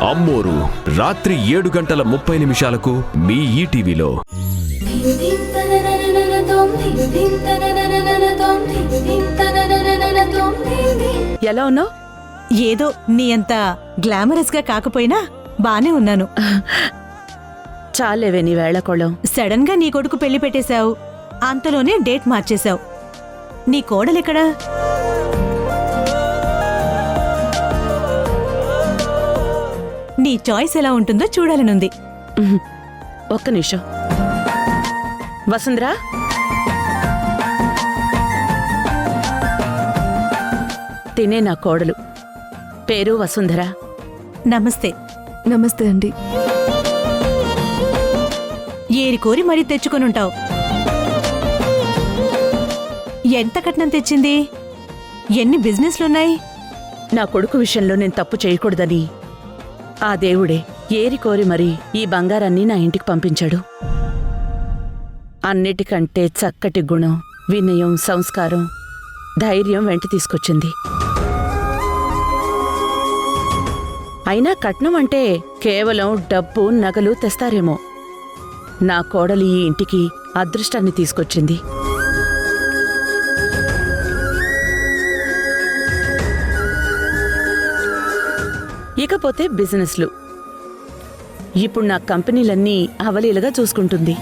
అమ్మోరు రాత్రి 7:30 మీ ఈటీవీలో. ఎలా ఉన్నావు? ఏదో నీ అంత గ్లామరస్ గా కాకపోయినా బానే ఉన్నాను. చాలేవే నీ వేళకోళం. సడన్ గా నీ కొడుకు పెళ్లి పెట్టేశావు, అంతలోనే డేట్ మార్చేశావు. నీ కోడలెక్కడా? నీ చాయిస్ ఎలా ఉంటుందో చూడాలనుంది. ఒక్క నిమిషం. వసుంధరా, తినే నా కోడలు, పేరు వసుంధర. నమస్తే. నమస్తే అండి. ఏరి కోరి మరీ తెచ్చుకొనుంటావు. ఎంత కట్నం తెచ్చింది? ఎన్ని బిజినెస్లున్నాయి? నా కొడుకు విషయంలో నేను తప్పు చేయకూడదని ఆ దేవుడే ఏరి కోరి మరీ ఈ బంగారాన్ని నా ఇంటికి పంపించాడు. అన్నిటికంటే చక్కటి గుణం, వినయం, సంస్కారం, ధైర్యం వెంట తీసుకొచ్చింది. అయినా కట్నం అంటే కేవలం డబ్బు, నగలు తెస్తారేమో. నా కోడలి ఈ ఇంటికి అదృష్టాన్ని తీసుకొచ్చింది. ఇకపోతే బిజినెస్లు. ఇప్పుడు నా కంపెనీలన్నీ అవలీలగా చూసుకుంటుంది.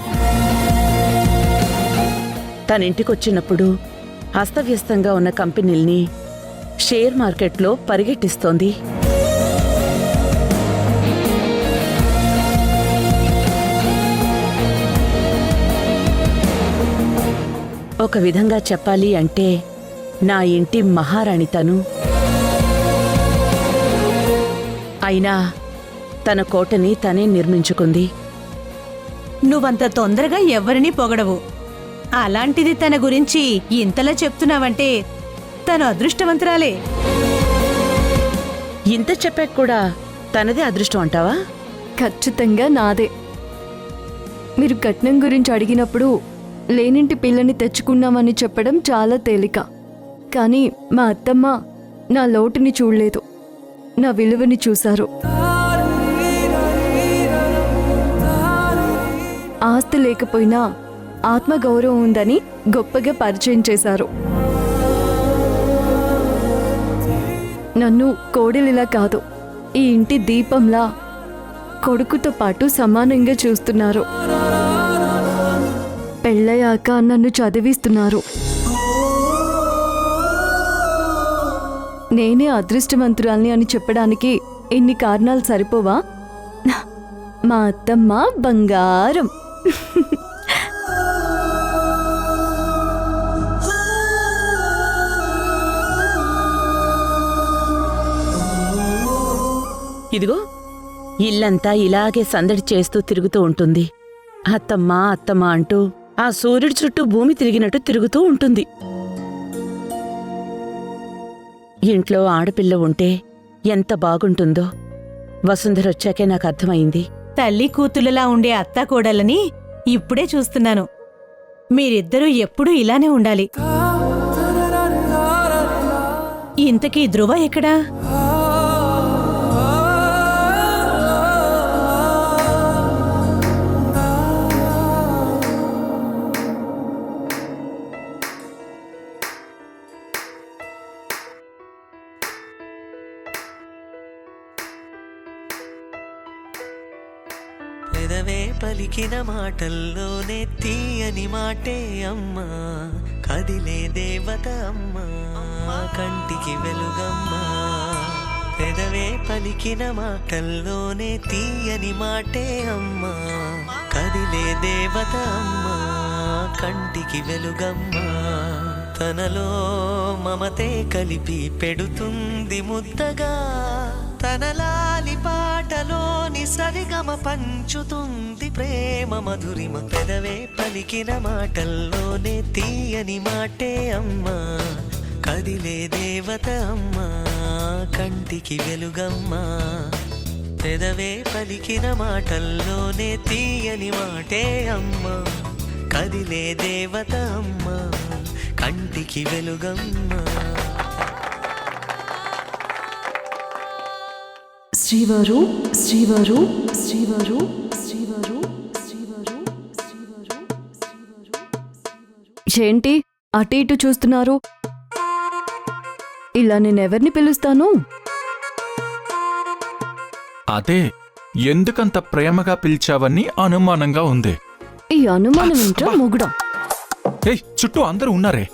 తనింటికొచ్చినప్పుడు అస్తవ్యస్తంగా ఉన్న కంపెనీల్ని షేర్ మార్కెట్లో పరిగెట్టిస్తోంది. ఒక విధంగా చెప్పాలి అంటే నా ఇంటి మహారాణి తను. అయినా తన కోటని తనే నిర్మించుకుంది. నువ్వంత తొందరగా ఎవ్వరినీ పొగడవు. అలాంటిది తన గురించి ఇంతలా చెప్తున్నావంటే తను అదృష్టవంతురాలే. ఇంత చెప్పాక కూడా తనదే అదృష్టం అంటావా? ఖచ్చితంగా నాదే. మీరు కట్నం గురించి అడిగినప్పుడు లేనింటి పిల్లని తెచ్చుకున్నామని చెప్పడం చాలా తేలిక. కానీ మా అత్తమ్మ నా లోటుని చూడలేదు, నా విలువని చూశారు. ఆస్తి లేకపోయినా ఆత్మగౌరవం ఉందని గొప్పగా పరిచయం చేశారు. నన్ను కోడలిలా కాదు, ఈ ఇంటి దీపంలా కొడుకుతో పాటు సమానంగా చూస్తున్నారు. పెళ్ళయ్యాక నన్ను చదివిస్తున్నారు. నేనే అదృష్టవంతురాల్ని అని చెప్పడానికి ఇన్ని కారణాలు సరిపోవా? మా అత్తమ్మ బంగారం. ఇదిగో ఇల్లంతా ఇలాగే సందడి చేస్తూ తిరుగుతూ ఉంటుంది. అత్తమ్మా అత్తమ్మా అంటూ ఆ సూర్యుడి చుట్టూ భూమి తిరిగినట్టు తిరుగుతూ ఉంటుంది. ఇంట్లో ఆడపిల్ల ఉంటే ఎంత బాగుంటుందో వసుంధర వచ్చాకే నాకు అర్థమైంది. తల్లి కూతుళ్ళలా ఉండే అత్తాకోడలని ఇప్పుడే చూస్తున్నాను. మీరిద్దరూ ఎప్పుడూ ఇలానే ఉండాలి. ఇంతకీ ధ్రువ ఎక్కడా? పెదవే పలికిన మాటల్లోనే తీయని మాటే అమ్మా, కదిలే దేవత అమ్మా, కంటికి వెలుగమ్మా. పెదవే పలికిన మాటల్లోనే తీయని మాటే అమ్మా, కదిలే దేవత అమ్మా, కంటికి వెలుగమ్మా. తనలో మమతే కలిపి పెడుతుంది ముద్దగా, తన లాలి పాటలోని సరిగమ పంచుతుంది ప్రేమ మధురిమ. పెదవే పలికిన మాటల్లోనే తీయని మాటే అమ్మా, కదిలే దేవత అమ్మా, కంటికి వెలుగమ్మా. పెదవే పలికిన మాటల్లోనే తీయని మాటే అమ్మా, కదిలే దేవత అమ్మా, కంటికి వెలుగమ్మా. శ్రీవారు శ్రీవారు శ్రీవారు శ్రీవారు శ్రీవారు శ్రీవారు ఏంటి అటు ఇటు చూస్తున్నారు? ఇలా నేనెవరిని పిలుస్తాను? అదే ఎందుకంత ప్రేమగా పిలిచావని అనుమానంగా ఉంది. ఈ అనుమానం ఏంట్రా మొగుడా? ఏయ్, చుట్టూ అందరూ ఉన్నారే.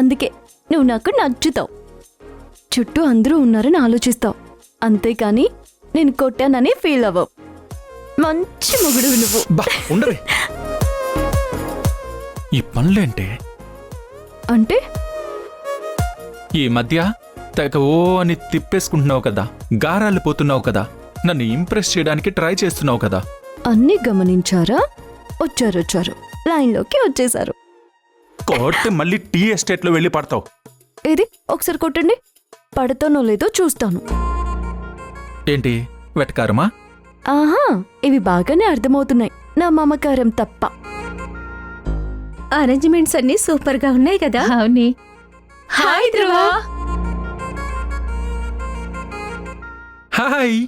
అందుకే నువ్వు నాకు నచ్చుతావు. చుట్టూ అందరూ ఉన్నారని ఆలోచిస్తావు, అంతేకాని నేను కొట్టానని ఫీల్ అవ్వవు. మంచి మొగుడు నువ్వు. బా ఉండరే. ఈ పనులేంటే? అంటే ఈ మధ్య తెగ ఓ అని తిప్పేసుకుంటున్నావు కదా, గారాలు పోతున్నావు కదా, నన్ను ఇంప్రెస్ చేయడానికి ట్రై చేస్తున్నావు కదా. అన్నీ గమనించారా? వచ్చారు లైన్లోకి వచ్చేశారు. కొట్టి మళ్ళీ టీ ఎస్టేట్లో వెళ్ళి పడతావు. ఏది ఒకసారి కొట్టండి, పడతానో లేదో చూస్తాను. ఏంటి వెటకారమా? ఆహా, ఇవి బాగానే అర్థమవుతున్నాయి, నా మమకారం తప్ప. అరేంజ్మెంట్స్ అన్ని సూపర్ గా ఉన్నాయి కదా. అవునే. హాయ్ ధ్రువ. హాయ్.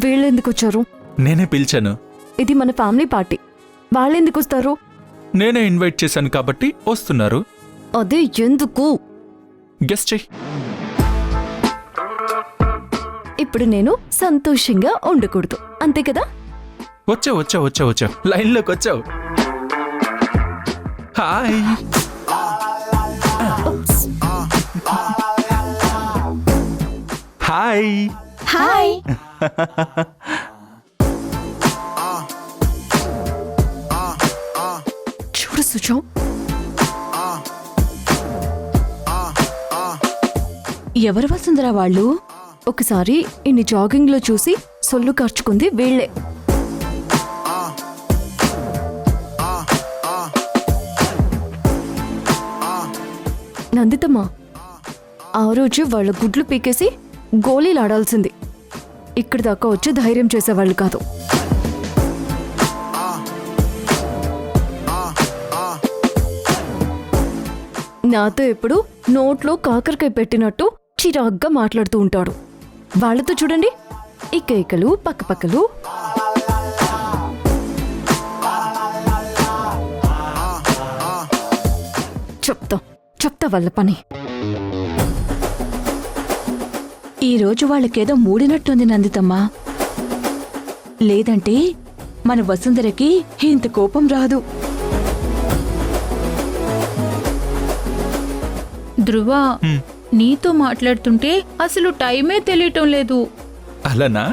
వీళ్ళెందుకు వచ్చారు? నేనే పిలిచాను. ఇది మన ఫ్యామిలీ పార్టీ, వాళ్ళెందుకు వస్తారు? నేనే ఇన్వైట్ చేశాను కాబట్టి వస్తున్నారు. అదే ఎందుకు? గెస్ట్ చెయ్యి. ఇప్పుడు నేను సంతోషంగా ఉండకూడదు, అంతే కదా? వచ్చావు లైన్లోకి వచ్చావు. హాయ్. హాయ్. హాయ్. చూడు సుజం, ఎవరు వసుంధరా వాళ్ళు? ఒకసారి ఇన్ని జాగింగ్ లో చూసి సొల్లు కార్చుకుంది వీళ్లే. నందితమ్మా, ఆ రోజు వాళ్ళ గుడ్లు పీకేసి గోళీలు ఆడాల్సింది. ఇక్కడి దాకా వచ్చి ధైర్యం చేసేవాళ్ళు కాదు. నాతో ఎప్పుడు నోట్లో కాకరకాయ పెట్టినట్టు చిరాగ్గా మాట్లాడుతూ ఉంటాడు. వాళ్ళతో చూడండి, ఈ కేకలు పక్కపక్కలు. చెప్తా వాళ్ళ పని. ఈరోజు వాళ్ళకేదో మూడినట్టుంది నందితమ్మా. లేదంటే మన వసుంధరకి ఇంత కోపం రాదు. ధ్రువ, నీతో మాట్లాడుతుంటే అసలు టైమే తెలియటం లేదు. అలానా?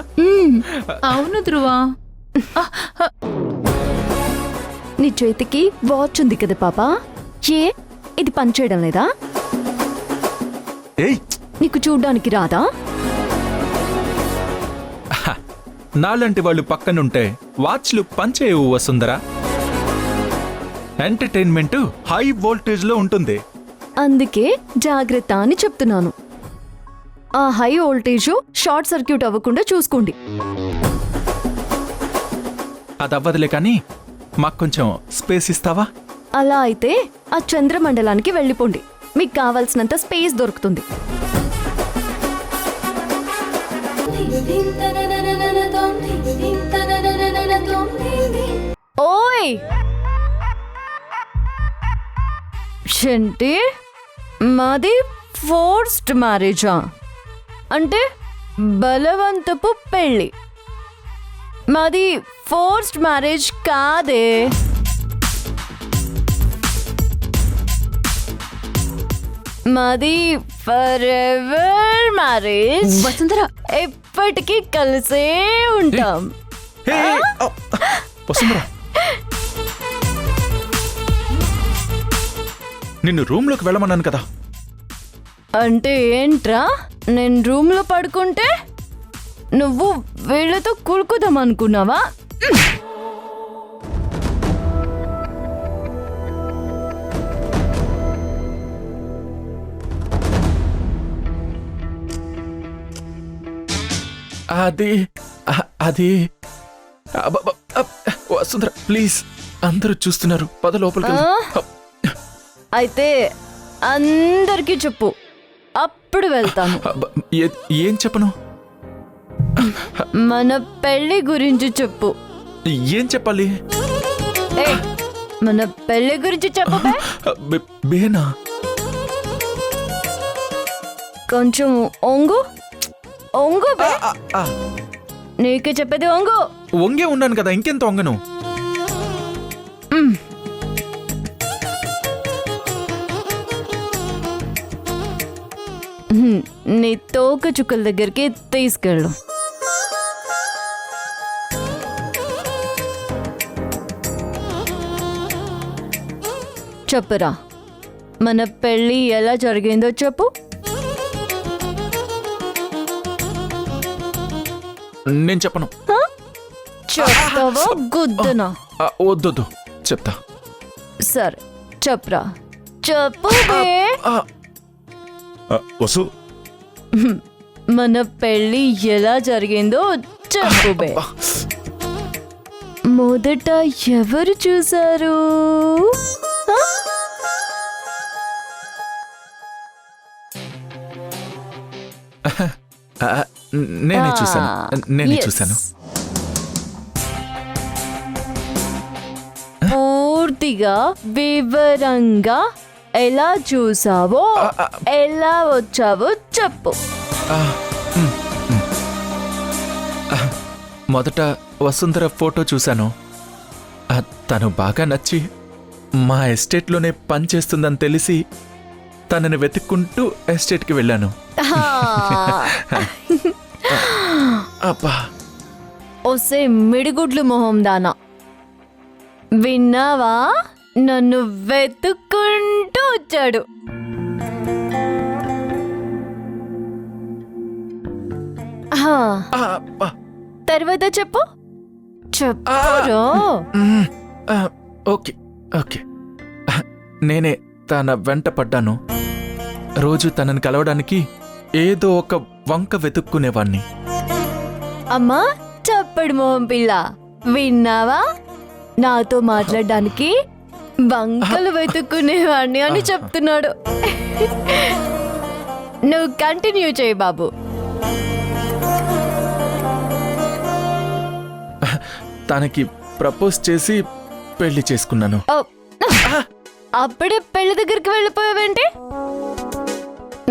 అవును ధ్రువ. నీ చేతికి వాచ్ ఉంది కదా పాపా, ఏ ఇది పనిచేయడం లేదా? ఏయ్, నీకు చూడ్డానికి రాదా? నాలాంటి వాళ్ళు పక్కనుంటే వాచ్లు పనిచేయవు వసుంధరా. ఎంటర్టైన్మెంట్ హై వోల్టేజ్ లో ఉంటుంది. అందుకే జాగ్రత్త అని చెప్తున్నాను. ఆ హై వోల్టేజ్ షార్ట్ సర్క్యూట్ అవ్వకుండా చూసుకోండి. అది అవ్వదులే కానీ మాకు కొంచెం స్పేస్ ఇస్తావా? అలా అయితే ఆ చంద్రమండలానికి వెళ్ళిపోండి, మీకు కావాల్సినంత స్పేస్ దొరుకుతుంది. ఓయ్ ఏంటి, మాది ఫోర్స్డ్ మ్యారేజా? అంటే బలవంతపు పెళ్ళి. మాది ఫోర్స్డ్ మ్యారేజ్ కాదే. మాది ఫరెవర్ మ్యారేజ్. వసుంధర, ఎప్పటికీ కలిసే ఉంటాం. హే, వసుంధరా, నిన్ను రూమ్ లోకి వెళ్ళమన్నాను కదా. అంటే ఏంట్రా, నేను రూమ్ లో పడుకుంటే నువ్వు వీళ్ళతో కులుకుదాం అనుకున్నావా? అది అది అబ్బబ్బ, వసుంధర ప్లీజ్, అందరూ చూస్తున్నారు, పద లోపలికి వెళ్దాం. అయితే అందరికీ చెప్పు, అప్పుడు వెళ్తాను. అబ్బ, ఏం చెప్పను? మన పెళ్లి గురించి చెప్పు. ఏం చెప్పాలి? ఏయ్, మన పెళ్లి గురించి చెప్పు బే. బేనా? కొంచెం ఒంగు ఒంగు బే. నీకు చెప్పేది ఒంగు. వంగే ఉన్నాను కదా, ఇంకెంత వంగను? నీ తోక చుక్కల దగ్గరికి తీసుకెళ్ళు. చెప్పురా, మన పెళ్ళి ఎలా జరిగిందో చెప్పు. నేను చెప్పను. చెప్తావా గుద్దనా? వద్దొద్దు, చెప్తా. సరే చెప్పురా, చెప్పు బే. వసు, మన పెళ్ళి ఎలా జరిగిందో చెప్పు బే. మొదట ఎవరు చూశారు? నేనే చూశాను, నేనే Yes. చూశాను. పూర్తిగా వివరంగా ఎలా చూసావో, ఎలా వచ్చావో చెప్పు. మొదట వసుంధర ఫోటో చూశాను. తను బాగా నచ్చి మా ఎస్టేట్లోనే పనిచేస్తుందని తెలిసి తనని వెతుక్కుంటూ ఎస్టేట్కి వెళ్ళాను. అబ్బా, ఒసే మిడిగుడ్లు మొహం దానా, విన్నావా? నన్ను వెతుక్కుంటూ వచ్చాడు. అబ్బా. తర్వాత చెప్పు చెప్పురా. ఓకే ఓకే, నేనే తన వెంట పడ్డాను. రోజు తనని కలవడానికి ఏదో ఒక వంక వెతుక్కునేవాణ్ణి. అమ్మా చప్పడు మొహం పిల్ల, విన్నావా? నాతో మాట్లాడడానికి వంకలు వెతుక్కునేవాడిని అని చెప్తున్నాడు. నువ్వు కంటిన్యూ చేయి బాబు. తనకి ప్రపోజ్ చేసి పెళ్లి చేసుకున్నాను. ఓ, అప్పుడే పెళ్లి దగ్గరికి వెళ్ళిపోయావేంటి?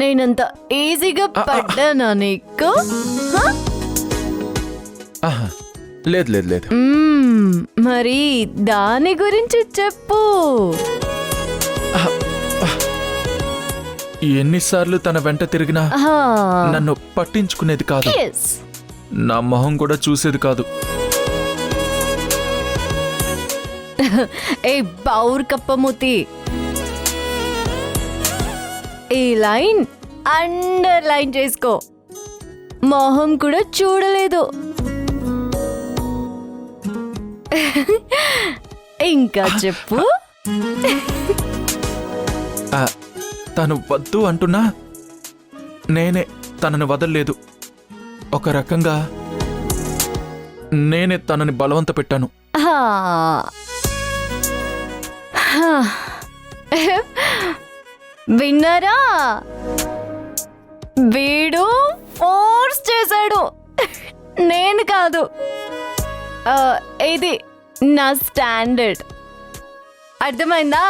నేనంత ఈజీగా పడ్డానా నీకు? ఆహా, లేదు లేదు లేదు. మరి దాని గురించి చెప్పు. ఎన్నిసార్లు తన వెంట తిరిగినా నన్ను పట్టించుకునేది కాదు. Yes. నా మొహం కూడా చూసేది కాదు. ఏ బౌర్ కప్పమూతి, ఈ లైన్ అండర్ లైన్ చేసుకో. మొహం కూడా చూడలేదు. ఇంకా చెప్పు. తను వద్దు అంటున్నా నేనే తనని వదల్లేదు. ఒక రకంగా నేనే తనని బలవంత పెట్టాను. విన్నారా? వీడు ఫోర్స్ చేశాడు, నేను కాదు. ఇది నా స్టాండర్డ్, అర్థమైందా?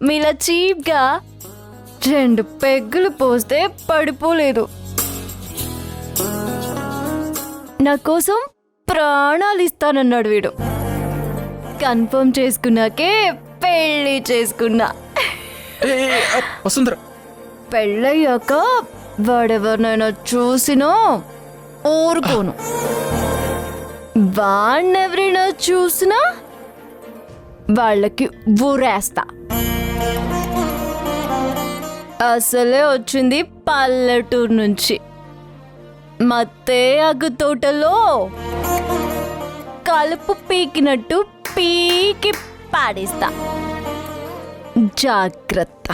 మీలా చీప్గా 2 పెగ్గులు పోస్తే పడిపోలేదు. నా కోసం ప్రాణాలు ఇస్తానన్నాడు వీడు. కన్ఫర్మ్ చేసుకున్నాకే పెళ్లి చేసుకున్నా. వసుంధర, పెళ్ళయ్యాక వాడెవరినైనా చూసినా ఊరుకోను. వాణ్ణెవరైనా చూసినా వాళ్ళకి ఊరేస్తా. అసలే వచ్చింది పల్లెటూరు నుంచి. మత్తే అగ్గు తోటలో కలుపు పీకినట్టు పీకి పాడేస్తా. జాగ్రత్త.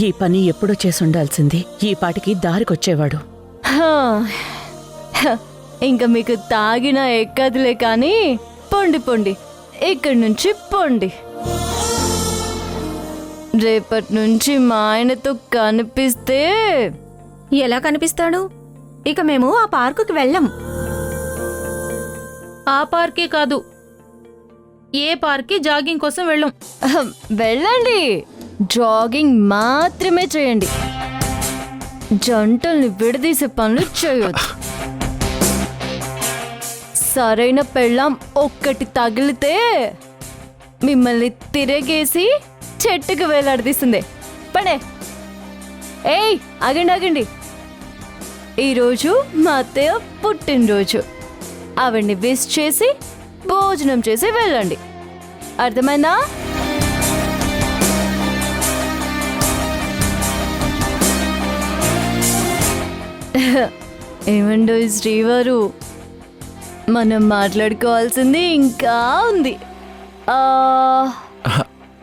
ఈ పని ఎప్పుడో చేసుండాల్సింది. ఈ పాటికి దారికొచ్చేవాడు. ఇంకా మీకు తాగినా ఎక్కదులే కానీ పొండి పొండి, ఇక్కడి నుంచి పొండి. రేపటి నుంచి మా ఆయనతో కనిపిస్తే ఎలా కనిపిస్తాడు? ఇక మేము ఆ పార్కుకి వెళ్ళం. ఆ పార్కే కాదు, ఏ పార్క్కి జాగింగ్ కోసం వెళ్ళం. వెళ్ళండి, జాగింగ్ మాత్రమే చేయండి. జంటల్ని విడదీసే పనులు చేయొద్దు. సరైన పెళ్ళాం ఒక్కటి తగిలితే మిమ్మల్ని తిరగేసి చెట్టుకు వేలాడదీస్తుంది. పడే. ఏయ్, ఆగండి ఆగండి. ఈరోజు మా అత్తయ్య పుట్టినరోజు. ఆవిడ్ని విష్ చేసి భోజనం చేసి వెళ్ళండి. అర్థమైందా? ఏమండో శ్రీవారు, మనం మాట్లాడుకోవాల్సింది ఇంకా ఉంది.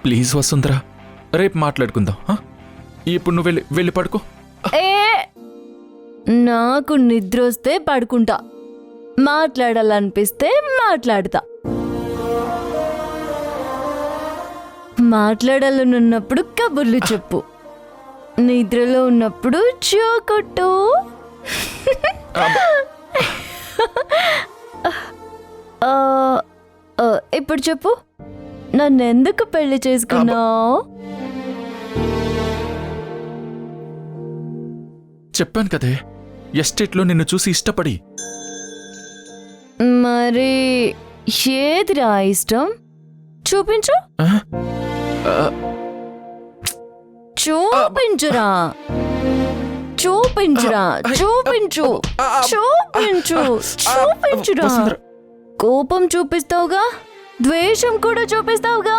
ప్లీజ్ వసుంధరా, రేపు మాట్లాడుకుందాం. ఇప్పుడు నువ్వు వెళ్ళి పడుకో. నాకు నిద్ర వస్తే పడుకుంటా, మాట్లాడాలనిపిస్తే మాట్లాడతా. మాట్లాడాలనున్నప్పుడు కబుర్లు చెప్పు, నిద్రలో ఉన్నప్పుడు చోకొట్టు. ఇప్పుడు చెప్పు, నన్నెందుకు పెళ్లి చేసుకున్నావు? చెప్పాను కదే, ఎస్టేట్లో నిన్ను చూసి ఇష్టపడి. మరి ఏదిరా ఇష్టం? చూపించు. చూపించురా, చూపించురా, చూపించు, చూపించు, చూపించురా. కోపం చూపిస్తావుగా, ద్వేషం కూడా చూపిస్తావుగా.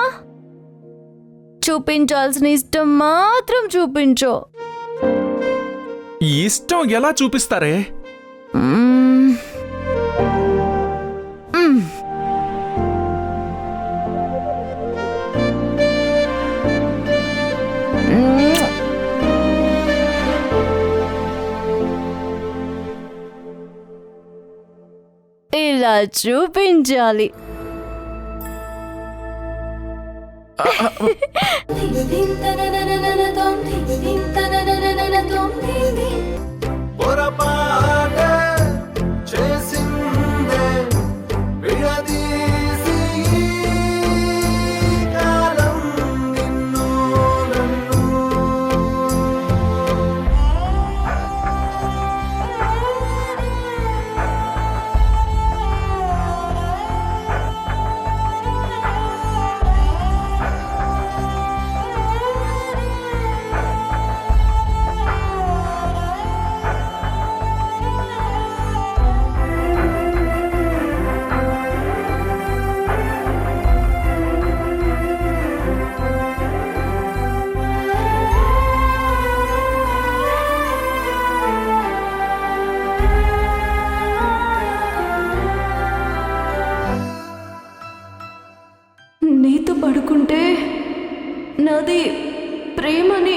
చూపించాల్సిన ఇష్టం మాత్రం చూపించు. ఇష్టం ఎలా చూపిస్తారే? ఇలా చూపించాలి. నీతో పడుకుంటే నాది ప్రేమని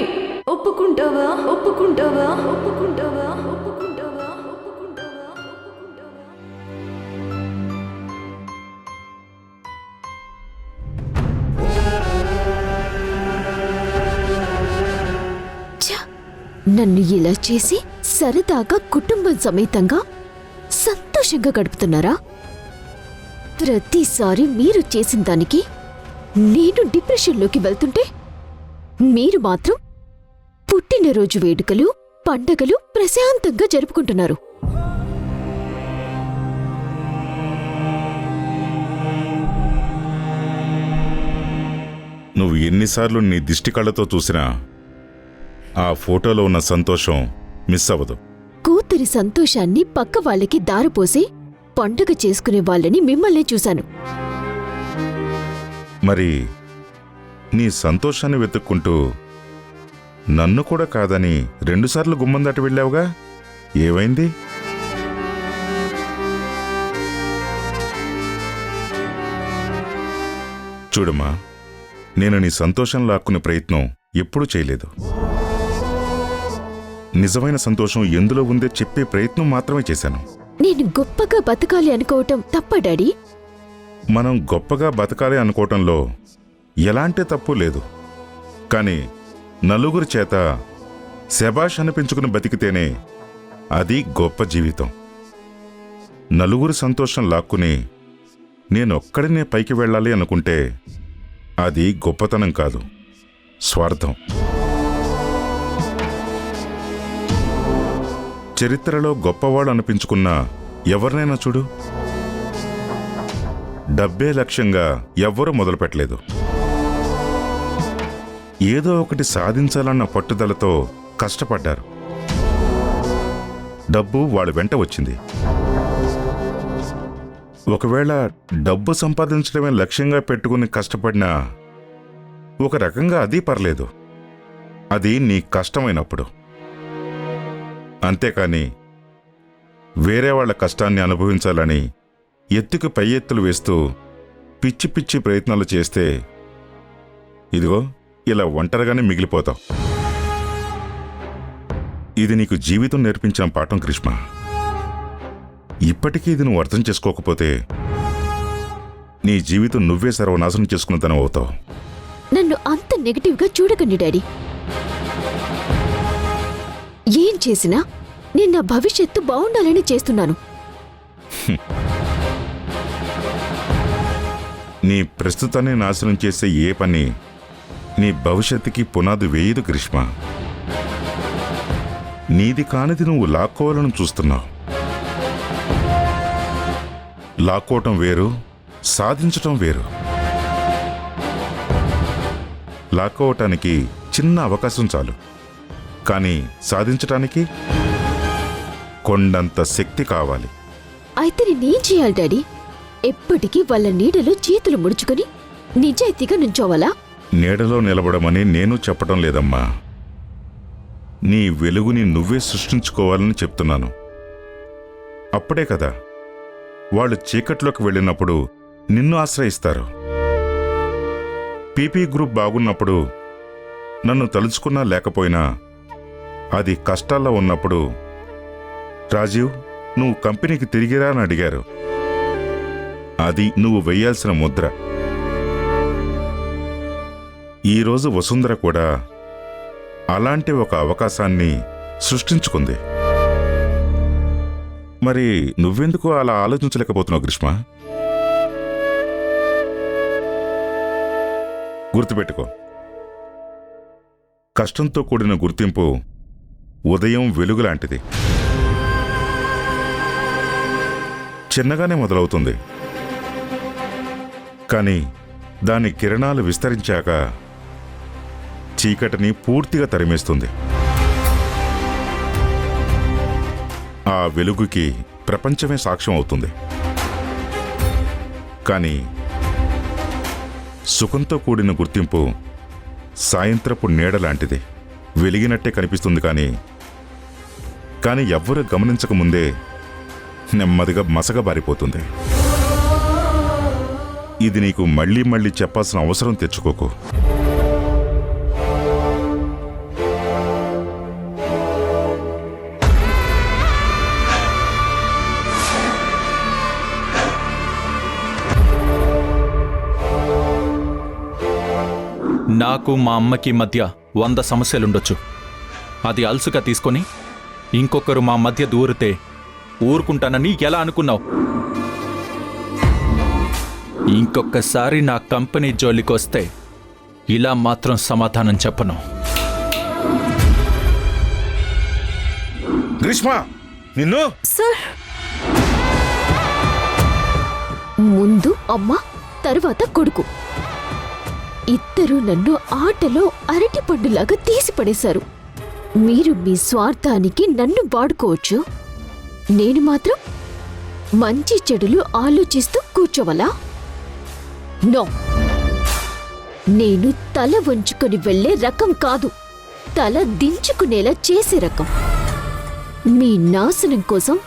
ఒప్పుకుంటావా? ఒప్పుకుంటావా? ఒప్పుకుంటావా? ఒప్పుకుంటావా? ఒప్పుకుంటావా? నన్ను ఇలా చేసి సరదాగా కుటుంబం సమేతంగా సంతోషంగా గడుపుతున్నారా? ప్రతిసారి మీరు చేసిన దానికి నేను డిప్రెషన్లోకి వెళ్తుంటే మీరు మాత్రం పుట్టినరోజు వేడుకలు, పండగలు ప్రశాంతంగా జరుపుకుంటున్నారు. నువ్వు ఎన్నిసార్లు నీ దిష్టి కళ్ళతో చూసినా ఆ ఫోటోలో ఉన్న సంతోషం మిస్ అవ్వదు. కూతురి సంతోషాన్ని పక్క వాళ్ళకి దారిపోసి పండుగ చేసుకునే వాళ్ళని మిమ్మల్నే చూశాను. మరి నీ సంతోషాన్ని వెతుక్కుంటూ నన్ను కూడా కాదని 2 సార్లు గుమ్మం దాటి వెళ్ళావుగా, ఏమైంది? చూడమ్మా, నేను నీ సంతోషం లాక్కునే ప్రయత్నం ఎప్పుడూ చేయలేదు. నిజమైన సంతోషం ఎందులో ఉందో చెప్పే ప్రయత్నం మాత్రమే చేశాను. నేను గొప్పగా బతకాలి అనుకోవటం తప్ప డాడీ? మనం గొప్పగా బతకాలి అనుకోవటంలో ఎలాంటి తప్పు లేదు. కానీ నలుగురి చేత శబాష్ అనిపించుకుని బతికితేనే అది గొప్ప జీవితం. నలుగురి సంతోషం లాక్కుని నేనొక్కడినే పైకి వెళ్ళాలి అనుకుంటే అది గొప్పతనం కాదు, స్వార్థం. చరిత్రలో గొప్పవాడు అనిపించుకున్న ఎవరినైనా చూడు, డబ్బే లక్ష్యంగా ఎవ్వరూ మొదలుపెట్టలేదు. ఏదో ఒకటి సాధించాలన్న పట్టుదలతో కష్టపడ్డారు. డబ్బు వాళ్ళ వెంట వచ్చింది. ఒకవేళ డబ్బు సంపాదించడమే లక్ష్యంగా పెట్టుకుని కష్టపడినా ఒక రకంగా అది పర్లేదు, అది నీ కష్టమైనప్పుడు. అంతేకాని వేరే వాళ్ళ కష్టాన్ని అనుభవించాలని ఎత్తుకు పై ఎత్తులు వేస్తూ పిచ్చి పిచ్చి ప్రయత్నాలు చేస్తే ఇదిగో ఇలా ఒంటరిగానే మిగిలిపోతావు. ఇది నీకు జీవితం నేర్పించిన పాఠం గ్రీష్మ. ఇప్పటికీ ఇది నువ్వు అర్థం చేసుకోకపోతే నీ జీవితం నువ్వే సర్వనాశనం చేసుకున్నతనం అవుతావు. నన్ను అంత నెగటివ్గా చూడకండి డాడీ. ఏం చేసినా నేను నా భవిష్యత్తు బాగుండాలని చేస్తున్నాను. నీ ప్రస్తుతాన్ని నాశనం చేసే ఏ పని నీ భవిష్యత్తుకి పునాది వేయదు గ్రీష్మ. నీది కానిది నువ్వు లాక్కోవాలని చూస్తున్నావు. లాక్కోవటం వేరు, సాధించటం వేరు. లాక్కోవటానికి చిన్న అవకాశం చాలు, కానీ సాధించటానికి కొండంత శక్తి కావాలి. అయితే నేనేం చేయాలి డాడీ? ఎప్పటికీ వాళ్ళ నీడలో చేతులు ముడుచుకొని నిజాయితీగా నుంచోవాలా? నీడలో నిలబడమని నేను చెప్పడం లేదమ్మా. నీ వెలుగుని నువ్వే సృష్టించుకోవాలని చెప్తున్నాను. అప్పుడే కదా వాళ్ళు చీకట్లోకి వెళ్ళినప్పుడు నిన్ను ఆశ్రయిస్తారు. పీపీ గ్రూప్ బాగున్నప్పుడు నన్ను తలుచుకున్నా లేకపోయినా, అది కష్టాల్లో ఉన్నప్పుడు రాజీవ్ నువ్వు కంపెనీకి తిరిగిరా అని అడిగారు. అది నువ్వు వెయ్యాల్సిన ముద్ర. ఈరోజు వసుంధర కూడా అలాంటి ఒక అవకాశాన్ని సృష్టించుకుంది. మరి నువ్వెందుకు అలా ఆలోచించలేకపోతున్నావు గ్రీష్మ? గుర్తుపెట్టుకో, కష్టంతో కూడిన గుర్తింపు ఉదయం వెలుగులాంటిది. చిన్నగానే మొదలవుతుంది, కానీ దాని కిరణాలు విస్తరించాక చీకటిని పూర్తిగా తరిమేస్తుంది. ఆ వెలుగుకి ప్రపంచమే సాక్ష్యం అవుతుంది. కానీ సుఖంతో కూడిన గుర్తింపు సాయంత్రపు నీడలాంటిది. వెలిగినట్టే కనిపిస్తుంది, కానీ ఎవ్వరూ గమనించకముందే నెమ్మదిగా మసకబారిపోతుంది. ఇది నీకు మళ్ళీ మళ్ళీ చెప్పాల్సిన అవసరం తెచ్చుకోకు. నాకు మా అమ్మకి మధ్య 100 సమస్యలుండొచ్చు. అది అలుసుగా తీసుకొని ఇంకొకరు మా మధ్య దూరితే ఊరుకుంటానని ఎలా అనుకున్నావు? ఇంకొకసారి నా కంపెనీ జోలికొస్తే ఇలా మాత్రం సమాధానం చెప్పను. గ్రీష్మ, నిన్ను సార్, ముందు అమ్మ, తరువాత కొడుకు. ఇద్దరూ నన్ను ఆటలో అరటిపండులాగా తీసి పడేశారు. మీరు మీ స్వార్థానికి నన్ను వాడుకోవచ్చు, నేను మాత్రం మంచి చెడులు ఆలోచిస్తూ కూర్చోవాలా? నో, నేను తల వంచుకొని వెళ్లే రకం కాదు, తల దించుకునేలా చేసే రకం. మీ నాశనం కోసం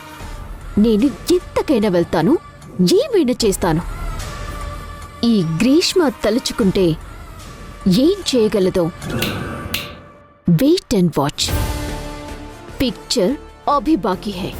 నేను ఎంతకైనా వెళ్తాను, ఏమైనా చేస్తాను. ఈ గ్రీష్మ తలుచుకుంటే ఏం చేయగలదో వెయిట్ అండ్ వాచ్. పిక్చర్ అభి బాకీ హై.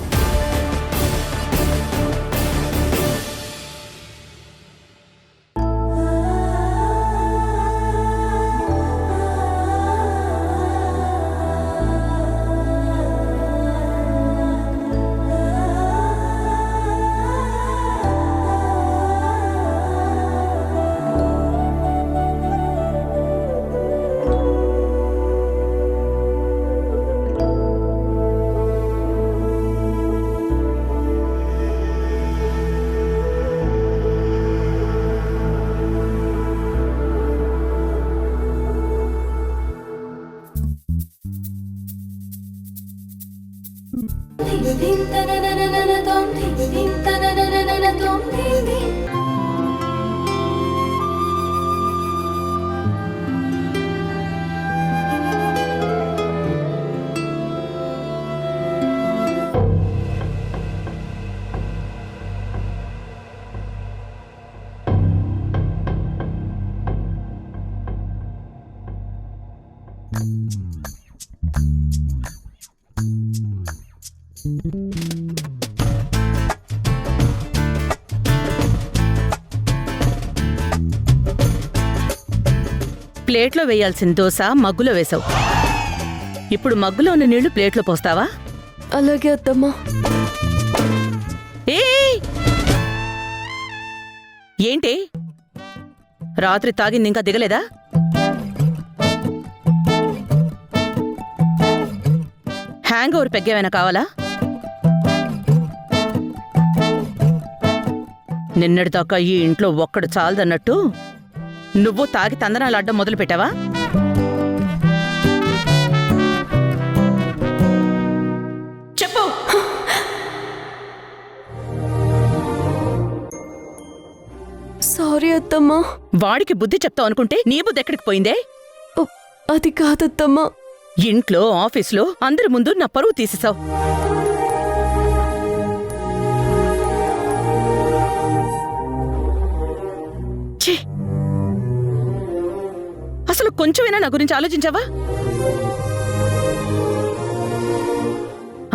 ప్లేట్లో వేయాల్సిన దోశ మగ్గులో వేసావు. ఇప్పుడు మగ్గులో ఉన్న నీళ్లు ప్లేట్లో పోస్తావా? అలాగే అత్తమ్మా. ఏయ్! ఏంటి రాత్రి తాగింది ఇంకా దిగలేదా? హ్యాంగ్ ఓవర్ పెగ్గేమైనా కావాలా? నిన్నటిదాకా ఈ ఇంట్లో ఒక్కడు చాలదన్నట్టు నువ్వు తాగి తందనాలు అడ్డం మొదలు పెట్టావా? చెప్పు. సారీ అత్తమ్మా. వాడికి బుద్ధి చెప్తావు అనుకుంటే నీ బుద్ధి ఎక్కడికి పోయిందే? అది కాదత్తమ్మా. ఇంట్లో ఆఫీస్లో అందరి ముందు నా పరువు తీసేశావు. ఛీ! అసలు కొంచెమైనా నా గురించి ఆలోచించావా?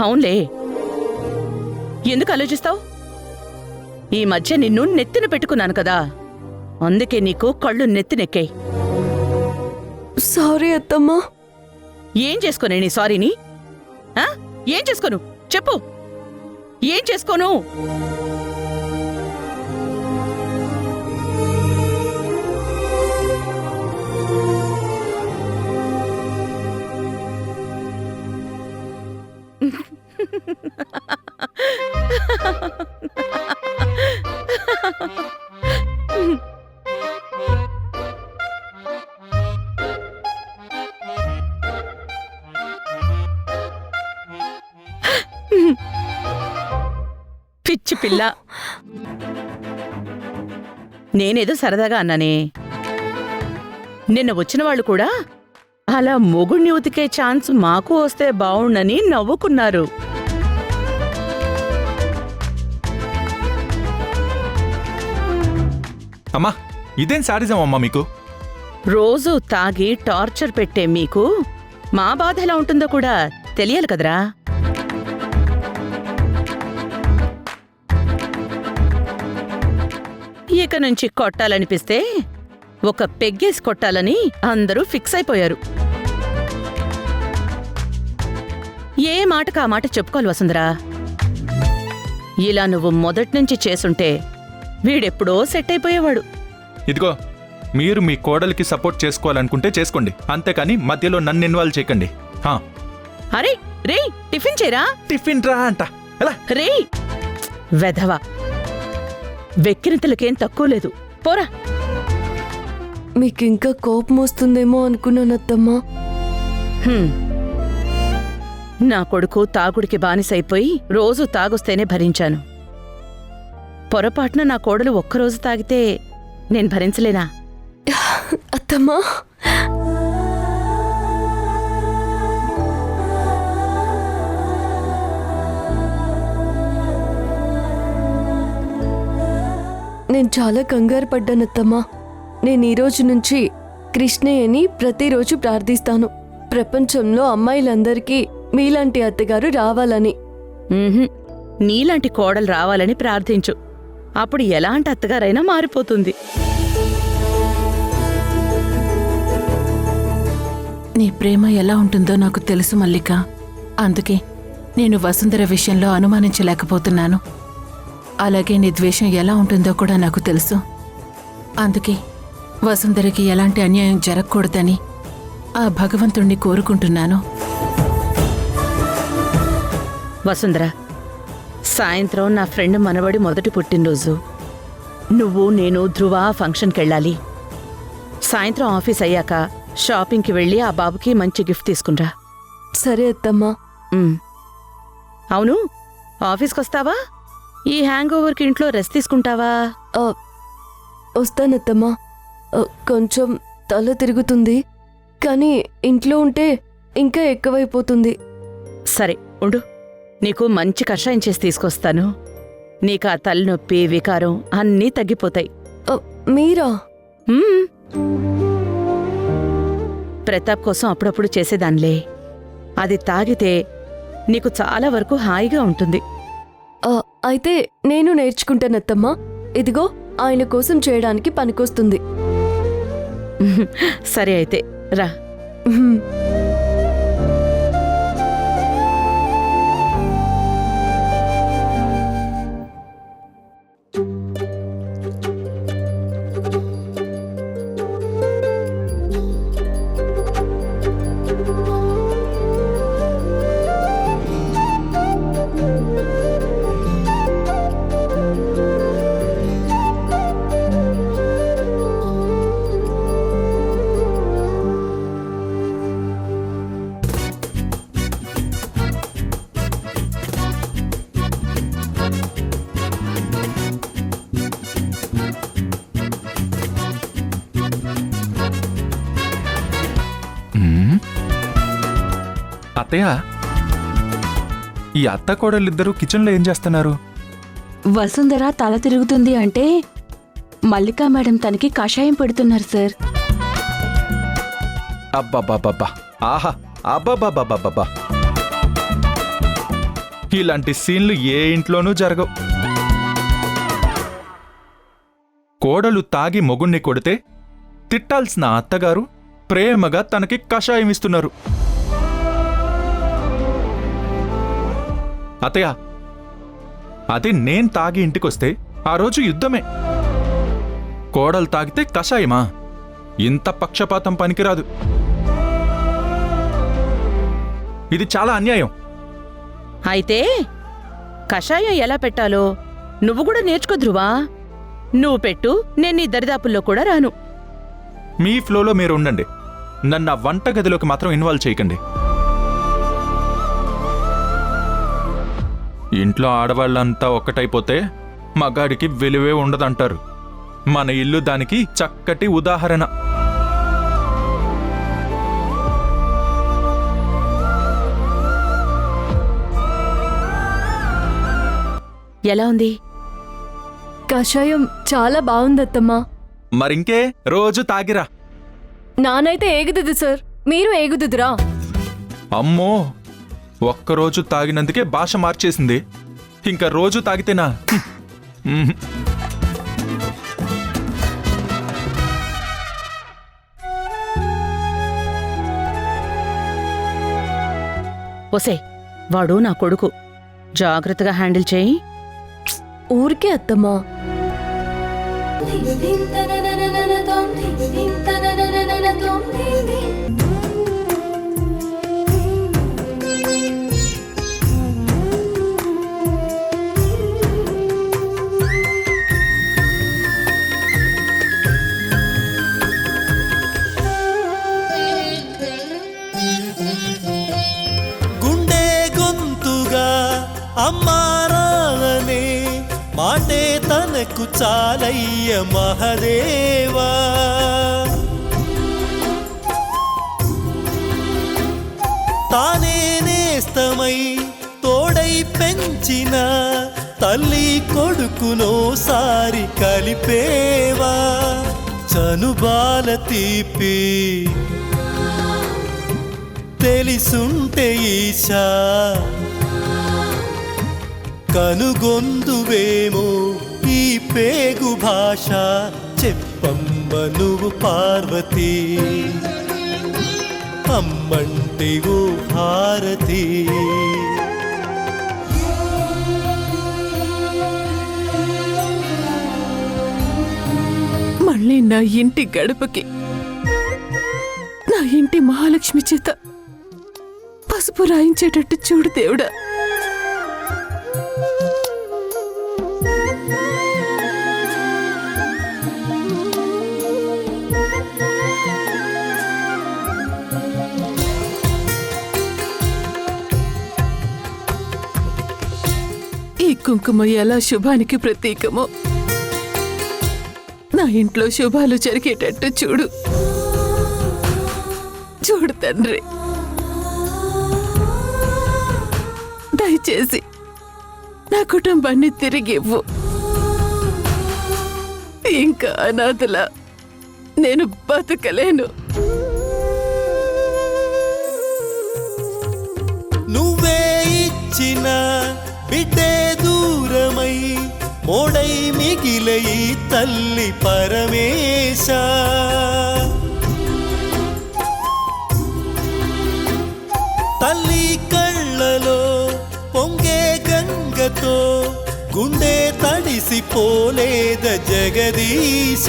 అవునులే, ఎందుకు ఆలోచిస్తావు? ఈ మధ్య నిన్ను నెత్తిన పెట్టుకున్నాను కదా, అందుకే నీకు కళ్ళు నెత్తినెక్కాయి. సారీ అత్తమ్మా. ఏం చేసుకోనే నీ సారీని? ఏం చేసుకోను చెప్పు, ఏం చేసుకోను? పిచ్చి పిల్ల, నేనేదో సరదాగా అన్నానే. నిన్న వచ్చిన వాళ్ళు కూడా అలా మొగుణ్ణి ఉతికే ఛాన్స్ మాకు వస్తే బావుండని నవ్వుకున్నారు. అమ్మా, ఇదేం శాడిజం అమ్మా మీకు? రోజూ తాగి టార్చర్ పెట్టే మీకు మా బాధ ఎలా ఉంటుందో కూడా తెలియాలి కదరా. ఇక నుంచి కొట్టాలనిపిస్తే ఒక పెగ్గేసి కొట్టాలని అందరూ ఫిక్స్ అయిపోయారు. ఏ మాటకు ఆ మాట చెప్పుకోవాలి వసుంధరా. ఇలా నువ్వు మొదట్నుంచి చేసుంటే వీడెప్పుడో సెట్ అయిపోయేవాడు. ఇదిగో, మీరు మీ కోడలికి సపోర్ట్ చేసుకోవాలనుకుంటే చేసుకోండి, అంతేకాని మధ్యలో నన్ను ఇన్వాల్వ్ చేయకండి. అరే రే, టిఫిన్ చేరా. టిఫిన్ రా అంట ఎలా? రే వెధవా, వెక్కిరింతలకేం తక్కువ లేదు, పోరా. మీకింకా కోపం వస్తుందేమో అనుకున్నానత్తమ్మా. నా కొడుకు తాగుడికి బానిసైపోయి రోజు తాగొస్తేనే భరించాను. పొరపాటున నా కోడలు ఒక్కరోజు తాగితే నేను భరించలేనా? అత్తమ్మా, నేను చాలా కంగారు పడ్డానత్తమ్మా. నేను ఈ రోజు నుంచి కృష్ణయ్యని ప్రతిరోజు ప్రార్థిస్తాను, ప్రపంచంలో అమ్మాయిలందరికీ మీలాంటి అత్తగారు రావాలని. నీలాంటి కోడలు రావాలని ప్రార్థించు, అప్పుడు ఎలాంటి అత్తగారైనా మారిపోతుంది. నీ ప్రేమ ఎలా ఉంటుందో నాకు తెలుసు మల్లిక, అందుకే నేను వసుంధర విషయంలో అనుమానించలేకపోతున్నాను. అలాగే నీ ద్వేషం ఎలా ఉంటుందో కూడా నాకు తెలుసు. అందుకే వసుంధరకి ఎలాంటి అన్యాయం జరగకూడదని ఆ భగవంతుణ్ణి కోరుకుంటున్నాను. వసుంధర, సాయంత్రం నా ఫ్రెండ్ మనవడి మొదటి పుట్టినరోజు. నువ్వు నేను ధ్రువ ఫంక్షన్కెళ్ళాలి. సాయంత్రం ఆఫీస్ అయ్యాక షాపింగ్కి వెళ్ళి ఆ బాబుకి మంచి గిఫ్ట్ తీసుకునిరా. సరే అత్తమ్మా. అవును, ఆఫీస్కొస్తావా? ఈ హ్యాంగ్ ఓవర్కి ఇంట్లో రెస్ట్ తీసుకుంటావా? వస్తానత్తమ్మా. కొంచెం తల తిరుగుతుంది, కానీ ఇంట్లో ఉంటే ఇంకా ఎక్కువైపోతుంది. సరే ఉండు, నీకు మంచి కషాయం చేసి తీసుకొస్తాను. నీకు ఆ తలనొప్పి, వికారం అన్నీ తగ్గిపోతాయి. మీరా? ప్రతాప్ కోసం అప్పుడప్పుడు చేసేదాన్లే. అది తాగితే నీకు చాలా వరకు హాయిగా ఉంటుంది. అయితే నేను నేర్చుకుంటానత్తమ్మా. ఇదిగో ఆయన కోసం చేయడానికి పనికొస్తుంది. సరే అయితే రా. అత్తయ్య, ఈ అత్త కోడలిద్దరూ కిచెన్లో ఏం చేస్తున్నారు? వసుంధర తల తిరుగుతుంది అంటే మల్లికా మేడం తనకి కషాయం పెడుతున్నారు సార్. అబ్బబ్బబ్బబ్బా, ఆహా, అబ్బబ్బబ్బబ్బబ్బా, ఇలాంటి సీన్లు ఏ ఇంట్లోనూ జరగవు. కోడలు తాగి మొగుణ్ణి కొడితే తిట్టాల్సిన అత్తగారు ప్రేమగా తనకి కషాయం ఇస్తున్నారు. అత్తయ్య, అది నేను తాగి ఇంటికొస్తే ఆ రోజు యుద్ధమే. కోడలు తాగితే కషాయమా? ఇంత పక్షపాతం పనికిరాదు. ఇది చాలా అన్యాయం. అయితే కషాయం ఎలా పెట్టాలో నువ్వు కూడా నేర్చుకో ధ్రువా. నువ్వు పెట్టు, నేను నీ దరిదాపుల్లో కూడా రాను. మీ ఫ్లోలో మీరు ఉండండి, నన్ను ఆ వంట గదిలోకి మాత్రం ఇన్వాల్వ్ చేయకండి. ఇంట్లో ఆడవాళ్ళంతా ఒక్కటైపోతే మగాడికి విలువే ఉండదంటారు. మన ఇల్లు దానికి చక్కటి ఉదాహరణ. ఎలా ఉంది? కషాయం చాలా బాగుందత్తమ్మా. మరింకే, రోజు తాగిరా. నానైతే ఏగుతుంది సార్, మీరు ఏగుదురా? అమ్మో, ఒక్కరోజు తాగినందుకే భాష మార్చేసింది. ఇంకా రోజు తాగితేనా? ఒసే, వాడు నా కొడుకు, జాగ్రత్తగా హ్యాండిల్ చేయి. ఊరికే అత్తమ్మా. గుండె గొంతుగా అమ్మారానే మాటే తనకు చాలయ్య మహదేవా. తానే నేస్తమై తోడై పెంచిన తల్లి కొడుకునోసారి కలిపేవా. చనుబాల తీపి తెలిసుంటే ఈశా కనుగొందువేమో ఈ పేగు భాష. చెప్పమ్మ నువ్వు పార్వతీ, అమ్మంటే ఓ భారతీ. మళ్ళీ నా ఇంటి గడపకి నా ఇంటి మహాలక్ష్మి చేత పసుపు రాయించేటట్టు చూడు దేవుడా. ఈ కుంకుమ ఎలా శుభానికి ప్రతీకమో నా ఇంట్లో శుభాలు జరిగేటట్టు చూడు. చూడు తండ్రి, దయచేసి నా కుటుంబాన్ని తిరిగివ్వు. ఇంకా అనాథలా నేను బతకలేను. నువ్వే ఇచ్చిన బిడ్డే దూరమై మోడై మిగిలే ఈ తల్లి పరమేశ. తల్లి కళ్ళలో పొంగే గంగతో గుండె తడిసిపోలేద జగదీశ.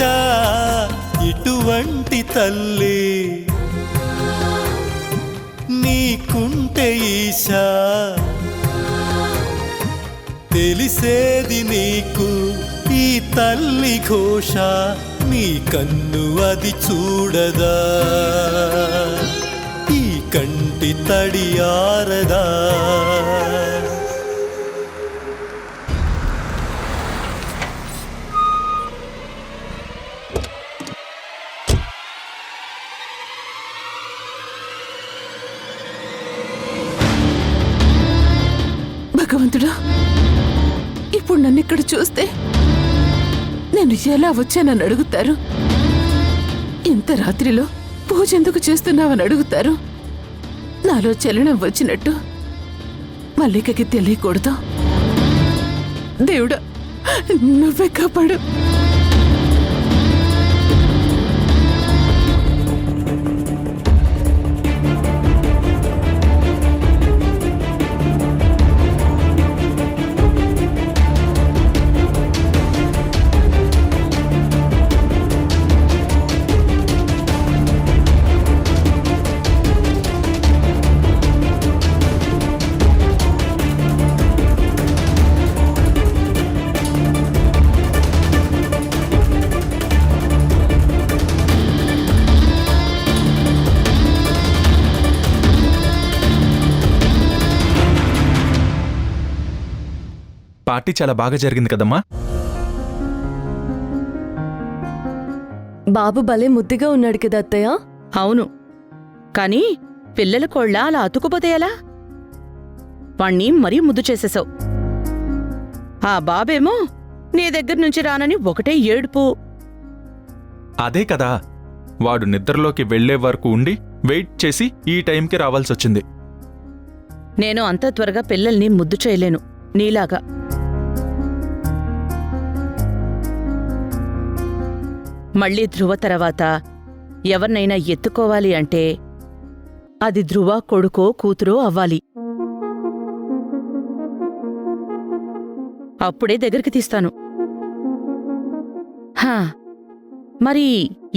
ఇటువంటి తల్లి నీకుంటే ఈశా, తెలిసేది నీకు ఈ తల్లి ఘోష. నీ కన్ను అది చూడదా, ఈ కంటి తడి ఆరదా. భగవంతుడా, ఇప్పుడు నన్ను ఇక్కడ చూస్తే నేను ఎలా వచ్చానని అడుగుతారు. ఇంత రాత్రిలో పూజ ఎందుకు చేస్తున్నావని అడుగుతారు. నాలో చలనం వచ్చినట్టు మల్లికకి తెలియకూడదు. దేవుడా, నువ్వే కాపాడు. పార్టీ చాలా బాగా జరిగింది కదమ్మా. బాబు భలే ముద్దుగా ఉన్నాడు కదా అత్తయ్య. అవును, కాని పిల్లల కోళ్ళ అలా అతుకుపోతే ఎలా? వాణ్ణి మరీ ముద్దు చేసేశావు. ఆ బాబేమో నీ దగ్గర నుంచి రానని ఒకటే ఏడుపు. అదే కదా, వాడు నిద్రలోకి వెళ్లే వరకు ఉండి వెయిట్ చేసి ఈ టైంకి రావాల్సొచ్చింది. నేను అంత త్వరగా పిల్లల్ని ముద్దు చేయలేను నీలాగా. మళ్ళీ ధ్రువ తర్వాత ఎవరినైనా ఎత్తుకోవాలి అంటే అది ధ్రువ కొడుకో కూతురో అవ్వాలి. అప్పుడే దగ్గరికి తీస్తాను. హా, మరి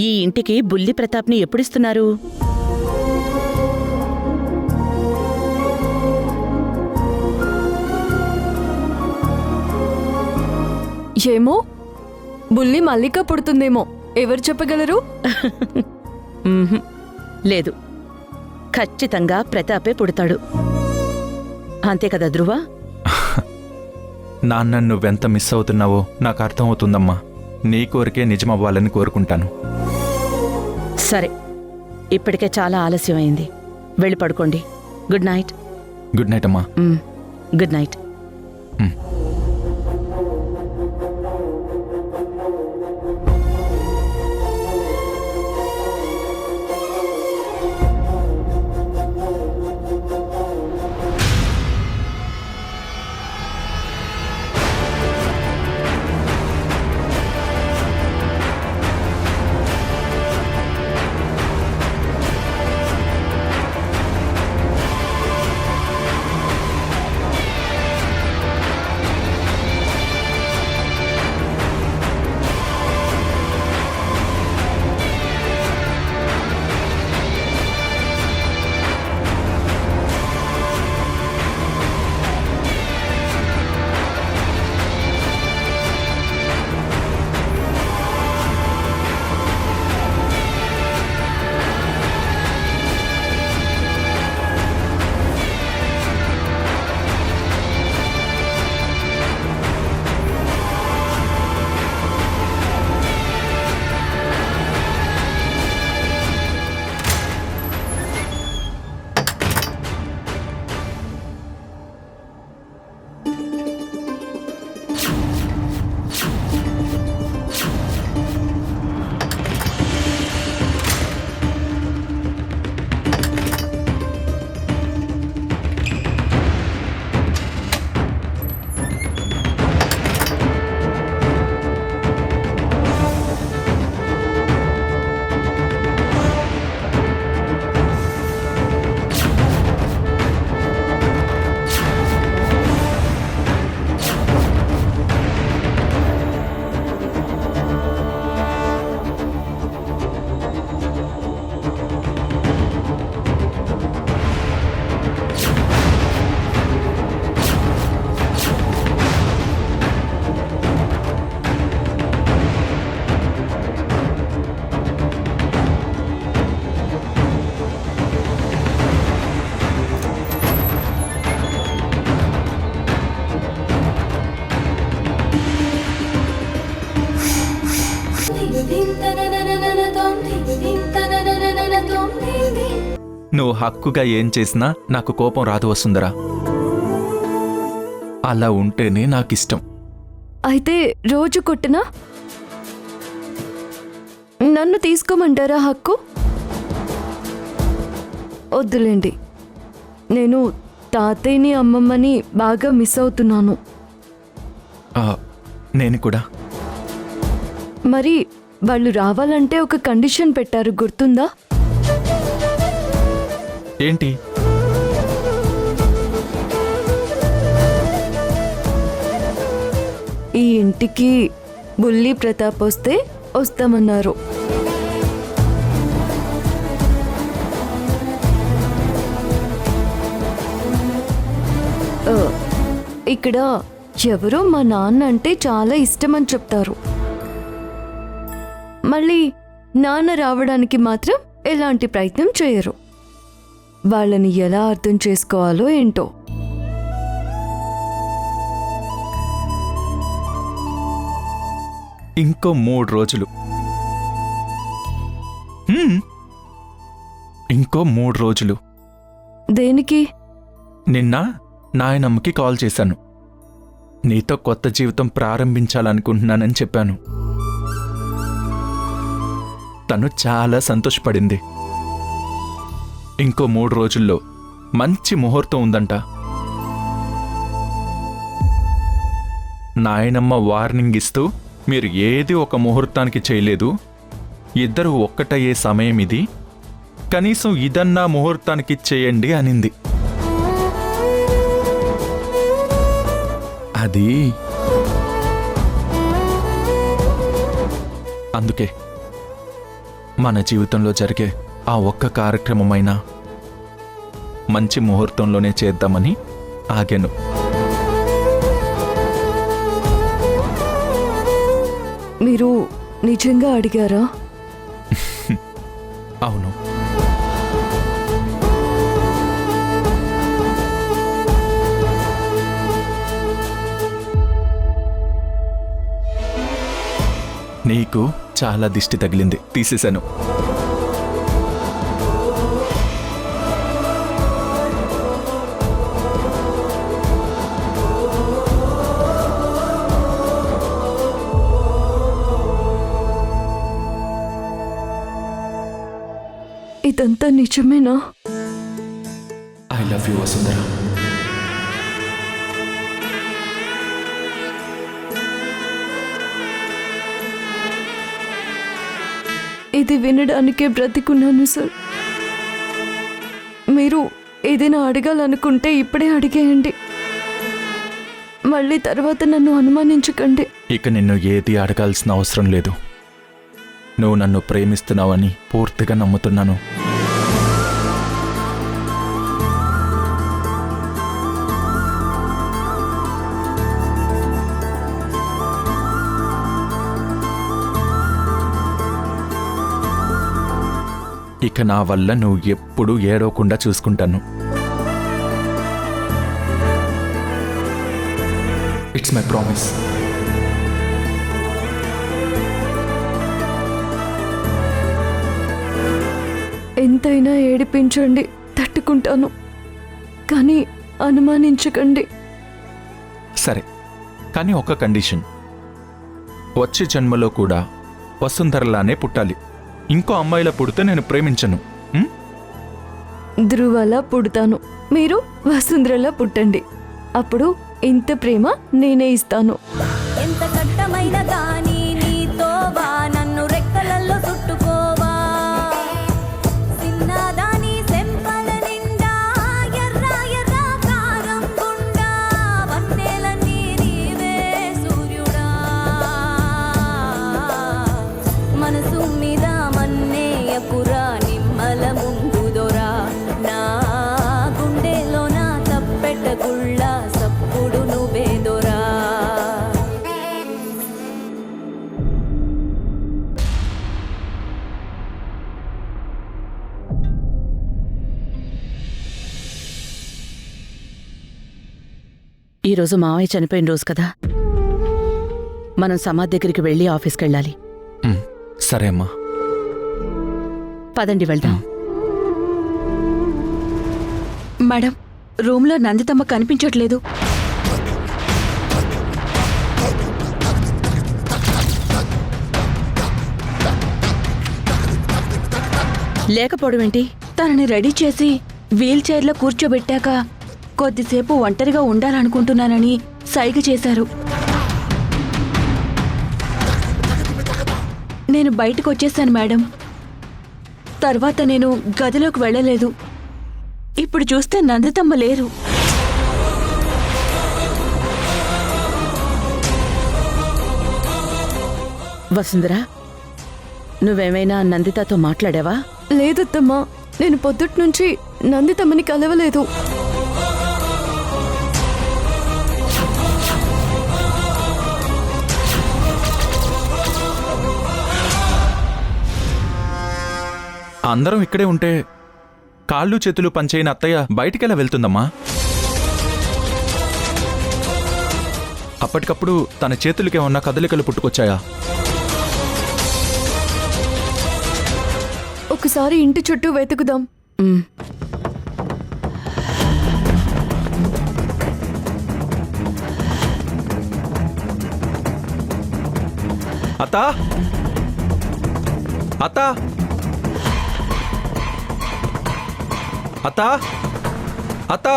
ఈ ఇంటికి బుల్లి ప్రతాప్ని ఎప్పుడిస్తున్నారు? ఏమో, బుల్లి మల్లిక పుడుతుందేమో. ఎవరు చెప్పగలరు? లేదు, ఖచ్చితంగా ప్రతాపే పుడతాడు. అంతే కదా ధ్రువ? నాన్న నువ్వెంత మిస్ అవుతున్నావో నాకు అర్థమవుతుందమ్మా. నీ కోరికే నిజమవ్వాలని కోరుకుంటాను. సరే, ఇప్పటికే చాలా ఆలస్యమైంది. వెళ్ళి పడుకోండి. Good night. గుడ్ నైట్ అమ్మా. Good night. నువ్వు హక్కుగా ఏం చేసినా నాకు కోపం రాదు వసుంధరా. అలా ఉంటేనే నాకిష్టం. అయితే రోజు కొట్టినా నన్ను తీసుకోమంటారా హక్కు? వద్దులేండి, నేను తాతయ్యని అమ్మమ్మని బాగా మిస్ అవుతున్నాను. నేను కూడా. మరి వాళ్ళు రావాలంటే ఒక కండిషన్ పెట్టారు, గుర్తుందా? ఏంటి? ఈ ఇంటికి బుల్లి ప్రతాప్ వస్తే వస్తామన్నారు. ఇక్కడ ఎవరో మా నాన్న అంటే చాలా ఇష్టమని చెప్తారు. మళ్ళీ నాన్న రావడానికి మాత్రం ఎలాంటి ప్రయత్నం చేయరు. వాళ్ళని ఎలా అర్థం చేసుకోవాలో ఏంటో. ఇంకో 3 రోజులు. ఇంకో 3 రోజులు. దేనికి? నిన్న నాయనమ్మకి కాల్ చేశాను. నీతో కొత్త జీవితం ప్రారంభించాలనుకుంటున్నానని చెప్పాను. తను చాలా సంతోషపడింది. ఇంకో 3 రోజుల్లో మంచి ముహూర్తం ఉందంట. నాయనమ్మ వార్నింగ్ ఇస్తూ, మీరు ఏది ఒక ముహూర్తానికి చేయలేదు, ఇద్దరు ఒక్కటయ్యే సమయం ఇది, కనీసం ఇదన్నా ముహూర్తానికి చేయండి అనింది. అది అందుకే మన జీవితంలో జరిగే ఆ ఒక్క కార్యక్రమమైనా మంచి ముహూర్తంలోనే చేద్దామని ఆగాను. మీరు నిజంగా అడిగారా? అవును. నీకు చాలా దిష్టి తగిలింది, తీసేశాను. ఇదంతా నిజమేనా? ఐ లవ్ యూ వసుంధరా. ఇది వినడానికే బ్రతికున్నాను సార్. మీరు ఏదైనా అడగాలనుకుంటే ఇప్పుడే అడిగేయండి. మళ్ళీ తర్వాత నన్ను అనుమానించకండి. ఇక నిన్ను ఏది అడగాల్సిన అవసరం లేదు. నువ్వు నన్ను ప్రేమిస్తున్నావని పూర్తిగా నమ్ముతున్నాను. ఇక నా వల్ల నువ్వు ఎప్పుడూ ఏడవకుండా చూసుకుంటాను. It's my promise. ఎంతైనా ఏడిపించండి, తట్టుకుంటాను, కానీ అనుమానించకండి. సరే, కానీ ఒక కండిషన్. వచ్చే జన్మలో కూడా వసుంధరలానే పుట్టాలి. ఇంకో అమ్మాయిలా పుడితే నేను ప్రేమించను. ధ్రువలా పుడతాను, మీరు వసుంధరలా పుట్టండి. అప్పుడు ఇంత ప్రేమ నేనే ఇస్తాను. ఎంత కట్టమైన గాని నీతోవా, నన్ను రెక్కలల్లో చుట్టుకోవా. సిన్నదాని సెంపల నిండా ఎర్ర ఎర్ర కారం గుండా, వన్నెలన్నీ నీవే సూర్యుడా. మనసు మీద మన్నేయకురా, నిమ్మల ముందు దొరా. నా గుండెలో నా తప్పెట్ట గుళ్ళ సప్పుడు నువ్వే దొరా. ఈరోజు మావయ్య చనిపోయిన రోజు కదా, మనం సమాధి దగ్గరికి వెళ్ళి ఆఫీస్కి వెళ్ళాలి. సరే అమ్మా. పదండి వెళ్దాం. మేడం, రూమ్లో నందితమ్మ కనిపించట్లేదు. లేకపోవడం ఏంటి? తనని రెడీ చేసి వీల్ చైర్లో కూర్చోబెట్టాక కొద్దిసేపు ఒంటరిగా ఉండాలనుకుంటున్నానని సైగ చేశారు. నేను బయటకు వచ్చేసాను మేడం. తర్వాత నేను గదిలోకి వెళ్ళలేదు. ఇప్పుడు చూస్తే నందితమ్మ లేరు. వసుంధరా, నువ్వేమైనా నందితతో మాట్లాడావా? లేదత్తమ్మా, నేను పొద్దుట్నుంచి నందితమ్మని కలవలేదు. అందరం ఇక్కడే ఉంటే కాళ్ళు చేతులు పనిచేయని అత్తయ్య బయటికెలా వెళ్తుందమ్మా? అప్పటికప్పుడు తన చేతులకేమన్నా కదలికలు పుట్టుకొచ్చాయా? ఒకసారి ఇంటి చుట్టూ వెతుకుదాం. అత్తా, అత్తా, అత్తా, అత్తా.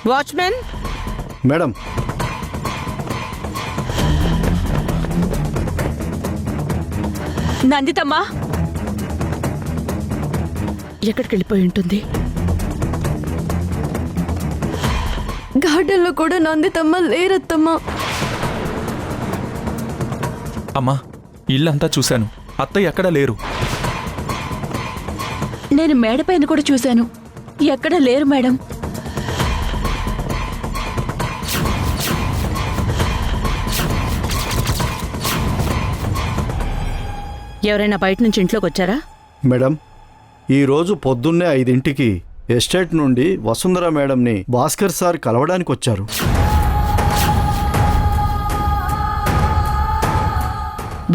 వాచ్మెన్, మేడం, నందితమ్మ ఎక్కడికి వెళ్ళిపోయి ఉంటుంది? గార్డెన్లో కూడా నందితమ్మ లేరత్తమ్మా. అమ్మా, ఇల్లంతా చూశాను, అత్తయ్య ఎక్కడా లేరు. నేను మేడపైన కూడా చూశాను, ఎక్కడ లేరు మేడం. ఎవరైనా బయట నుంచి ఇంట్లోకి వచ్చారా? మేడం, ఈరోజు పొద్దున్నే 5ంటికి ఎస్టేట్ నుండి వసుంధర మేడంని భాస్కర్ సార్ కలవడానికి వచ్చారు.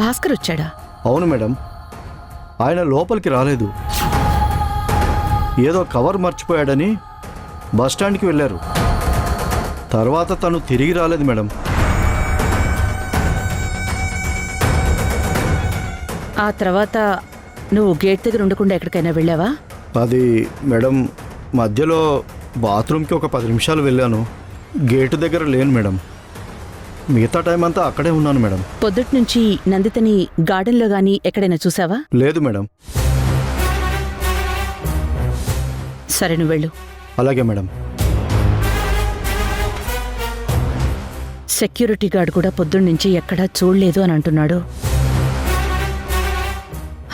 భాస్కర్ వచ్చాడా? అవును మేడం, ఆయన లోపలికి రాలేదు. ఏదో కవర్ మర్చిపోయాడని బస్టాండ్కి వెళ్ళారు. తర్వాత తను తిరిగి రాలేదు మేడం. ఆ తర్వాత నువ్వు గేట్ దగ్గర ఉండకుండా ఎక్కడికైనా వెళ్ళావా? అది మేడం, మధ్యలో బాత్రూమ్కి ఒక 10 నిమిషాలు వెళ్ళాను. గేటు దగ్గర లేను మేడం. మిగతా టైం అంతా అక్కడే ఉన్నాను మేడం. పొద్దుటి నుంచి నందితని గార్డెన్లో గానీ ఎక్కడైనా చూసావా? లేదు మేడం. సరే, నువ్వు వెళ్ళు. అలాగే మేడం. సెక్యూరిటీ గార్డ్ కూడా పొద్దున్నుంచి ఎక్కడా చూడలేదు అని అంటున్నాడు.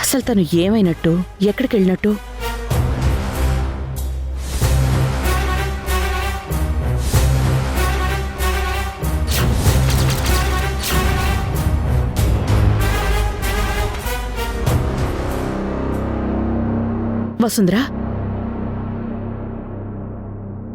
అసలు తను ఏమైనట్టు, ఎక్కడికి వెళ్ళినట్టు? వసుంధరా,